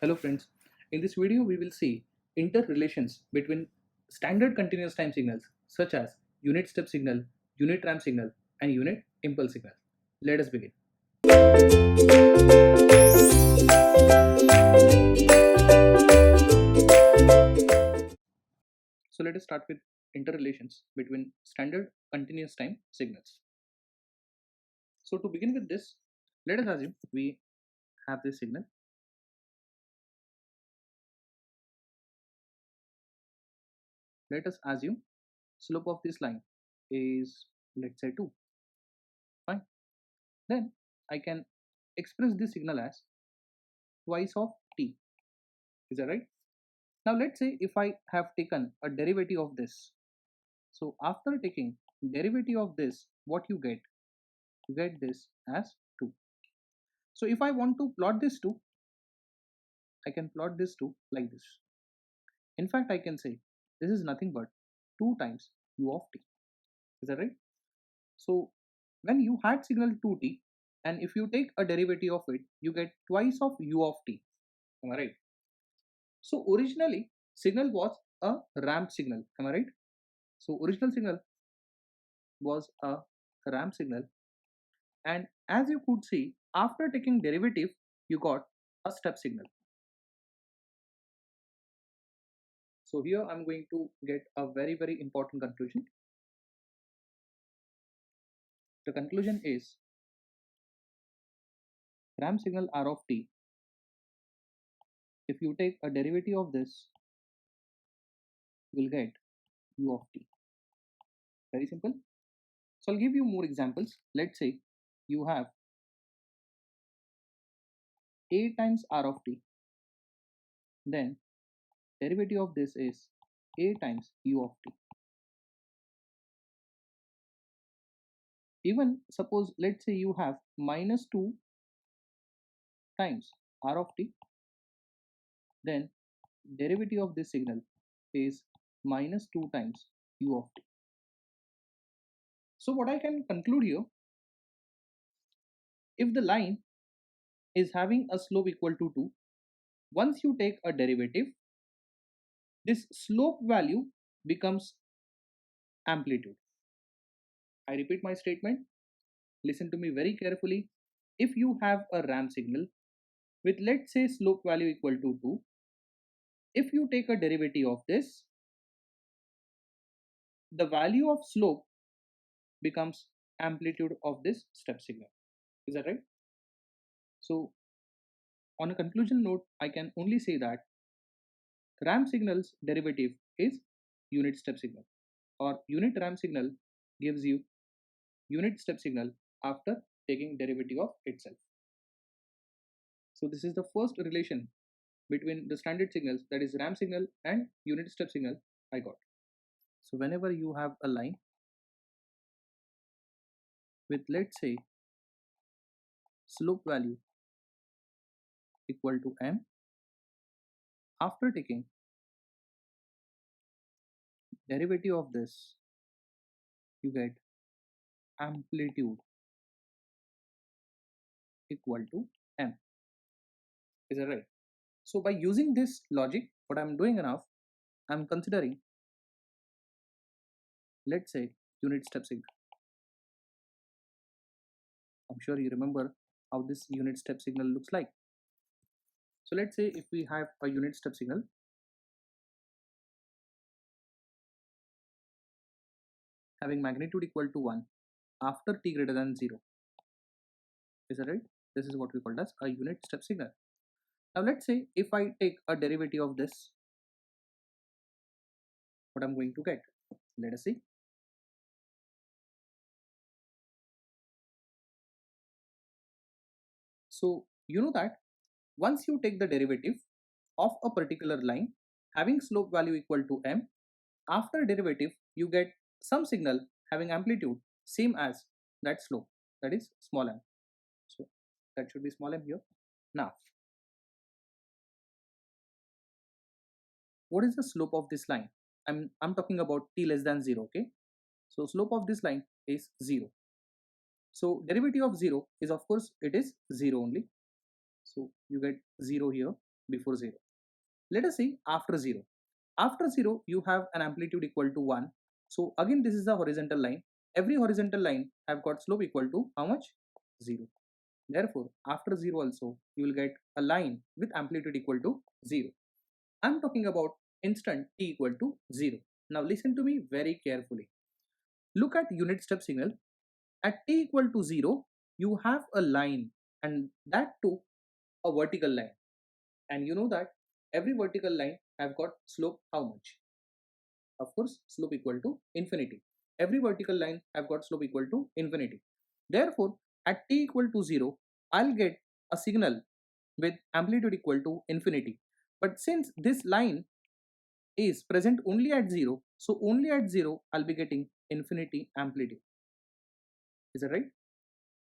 Hello friends, in this video we will see interrelations between standard continuous time signals such as unit step signal, unit ramp signal and unit impulse signal. Let us begin. So let us start with interrelations between standard continuous time signals. So to begin with this, let us assume we have this signal. Let us assume slope of this line is, let's say, 2. Fine. Then I can express this signal as twice of t. Is that right? Now let's say if I have taken a derivative of this. So after taking derivative of this, what you get this as 2. So if I want to plot this 2, I can plot this 2 like this. In fact, I can say this is nothing but 2 times u of t. Is that right? So when you had signal 2t, and if you take a derivative of it, you get twice of u of t. Am I right? So originally signal was a ramp signal. Am I right? So original signal was a ramp signal, and as you could see, after taking derivative, you got a step signal. So here I'm going to get a very important conclusion. The conclusion is ramp signal r of t, if you take a derivative of this, you will get u of t. Very simple. So I'll give you more examples. Let's say you have a times r of t, then derivative of this is a times u of t. Even suppose, let's say you have minus 2 times r of t, then derivative of this signal is minus 2 times u of t. So what I can conclude here, if the line is having a slope equal to 2, once you take a derivative, this slope value becomes amplitude. I repeat my statement, listen to me very carefully. If you have a ramp signal with, let's say, slope value equal to 2, if you take a derivative of this, the value of slope becomes amplitude of this step signal. Is that right? So on a conclusion note, I can only say that ramp signal's derivative is unit step signal, or unit ramp signal gives you unit step signal after taking derivative of itself. So this is the first relation between the standard signals, that is ramp signal and unit step signal, I got. So whenever you have a line with, let's say, slope value equal to m, after taking derivative of this, you get amplitude equal to m. Is that right? So by using this logic, what I'm doing now, I'm considering, let's say, unit step signal. I'm sure you remember how this unit step signal looks like. So let's say if we have a unit step signal having magnitude equal to 1 after t greater than 0. Is that right? This is what we call as a unit step signal. Now let's say if I take a derivative of this, what I'm going to get? Let us see. So you know that once you take the derivative of a particular line having slope value equal to m, after derivative you get some signal having amplitude same as that slope, that is small m. So that should be small m here. Now what is the slope of this line? I'm talking about t less than 0. Okay, so slope of this line is 0. So derivative of 0 is, of course, it is 0 only. So you get 0 here. before 0. Let us see after 0. After 0, you have an amplitude equal to 1. So again, this is the horizontal line. Every horizontal line have got slope equal to how much? 0. Therefore, after 0 also, you will get a line with amplitude equal to 0. I'm talking about instant t equal to 0. Now listen to me very carefully. Look at unit step signal. At t equal to 0, you have a line, and that too a vertical line. And you know that every vertical line have got slope how much? Of course, slope equal to infinity. Every vertical line have got slope equal to infinity. Therefore, at t equal to 0, I'll get a signal with amplitude equal to infinity. But since this line is present only at 0, so only at 0 I'll be getting infinity amplitude. Is that right?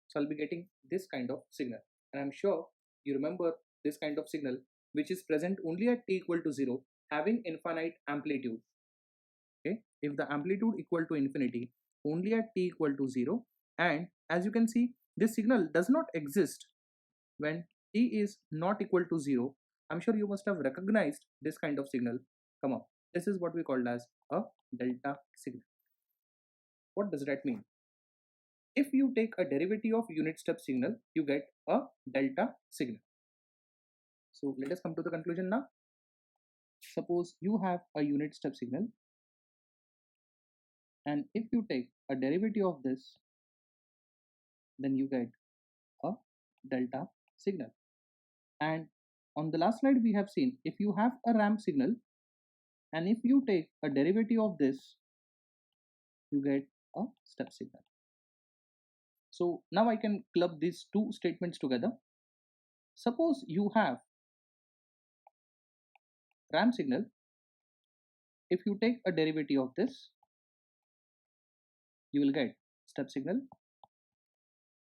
So I'll be getting this kind of signal, and I'm sure you remember this kind of signal which is present only at t equal to 0 having infinite amplitude. Okay, if the amplitude equal to infinity only at t equal to 0, and as you can see, this signal does not exist when t is not equal to 0. I'm sure you must have recognized this kind of signal. Come on, this is what we called as a delta signal. What does that mean? If you take a derivative of unit step signal, you get a delta signal. So let us come to the conclusion now. Suppose you have a unit step signal, and if you take a derivative of this, then you get a delta signal. And on the last slide we have seen, if you have a ramp signal and if you take a derivative of this, you get a step signal. So now I can club these two statements together. Suppose you have ramp signal. If you take a derivative of this, you will get step signal.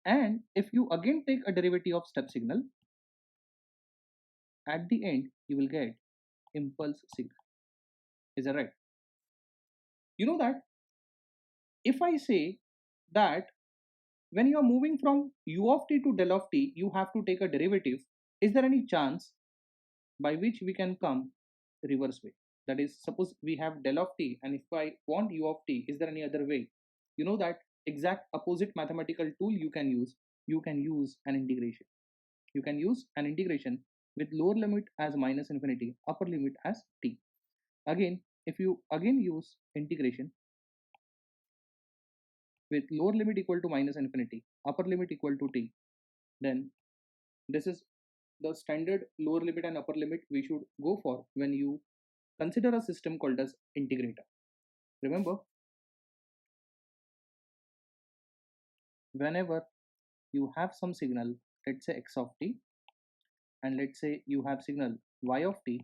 And if you again take a derivative of step signal, at the end you will get impulse signal. Is that right? You know that if I say that when you are moving from u of t to del of t, you have to take a derivative, is there any chance by which we can come reverse way? That is, suppose we have del of t, and if I want u of t, is there any other way? You know that exact opposite mathematical tool you can use. You can use an integration. You can use an integration with lower limit as minus infinity, upper limit as t. Again, if you again use integration with lower limit equal to minus infinity, upper limit equal to t, then this is the standard lower limit and upper limit we should go for when you consider a system called as integrator. Remember, whenever you have some signal, let's say x of t, and let's say you have signal y of t,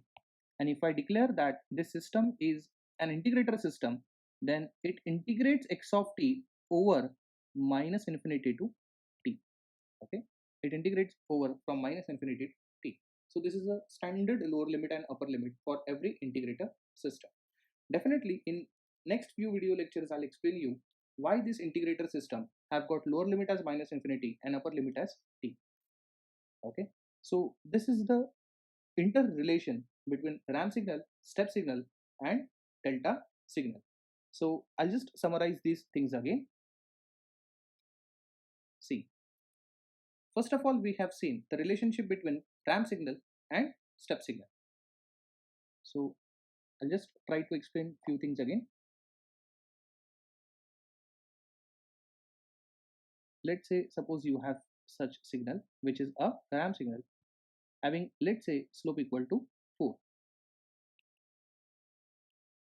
and if I declare that this system is an integrator system, then it integrates x of t over minus infinity to t. Okay, it integrates over from minus infinity to t. So this is a standard lower limit and upper limit for every integrator system. Definitely in next few video lectures I'll explain you why this integrator system have got lower limit as minus infinity and upper limit as t. Okay, so this is the interrelation between ramp signal, step signal, and delta signal. So I'll just summarize these things again. See, first of all, we have seen the relationship between ramp signal and step signal. So I'll just try to explain few things again. Let's say suppose you have such signal which is a ramp signal having, let's say, slope equal to 4.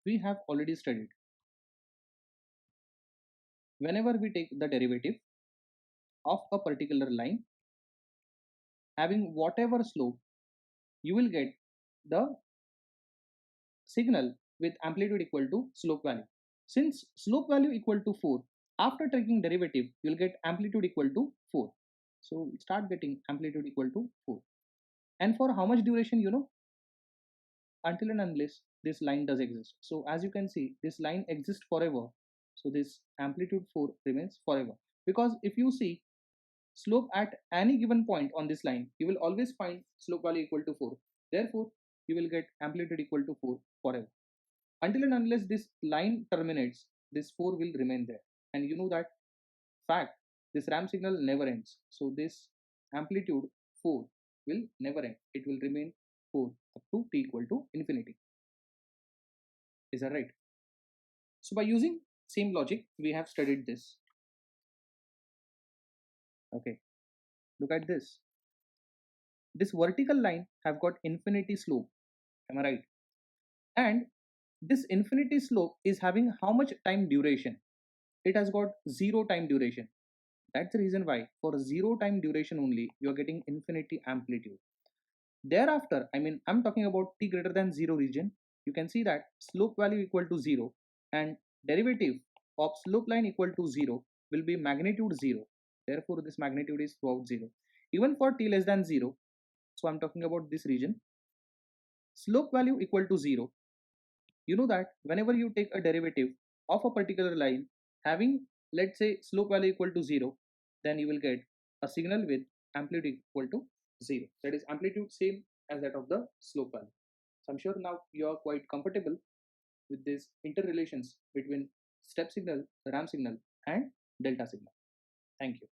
We have already studied whenever we take the derivative of a particular line having whatever slope, you will get the signal with amplitude equal to slope value. Since slope value equal to 4, after taking derivative, you will get amplitude equal to 4. So start getting amplitude equal to 4. And for how much duration, you know? Until and unless this line does exist. So as you can see, this line exists forever. So this amplitude 4 remains forever. Because if you see slope at any given point on this line, you will always find slope value equal to 4. Therefore, you will get amplitude equal to 4 forever. Until and unless this line terminates, this 4 will remain there. And you know that fact, this ramp signal never ends. So this amplitude 4 will never end. It will remain 4 up to t equal to infinity. Is that right? So by using same logic, we have studied this. Okay, look at this. This vertical line have got infinity slope. Am I right? And this infinity slope is having how much time duration? It has got zero time duration. That's the reason why for zero time duration only you are getting infinity amplitude. Thereafter, I'm talking about t greater than 0 region. You can see that slope value equal to 0 and derivative of slope line equal to 0 will be magnitude 0. Therefore, this magnitude is throughout 0. Even for t less than 0, so I'm talking about this region, slope value equal to 0. You know that whenever you take a derivative of a particular line having, let's say, slope value equal to 0, then you will get a signal with amplitude equal to 0. That is amplitude same as that of the slope value. So I'm sure now you are quite comfortable with these interrelations between step signal, ramp signal and delta signal. Thank you.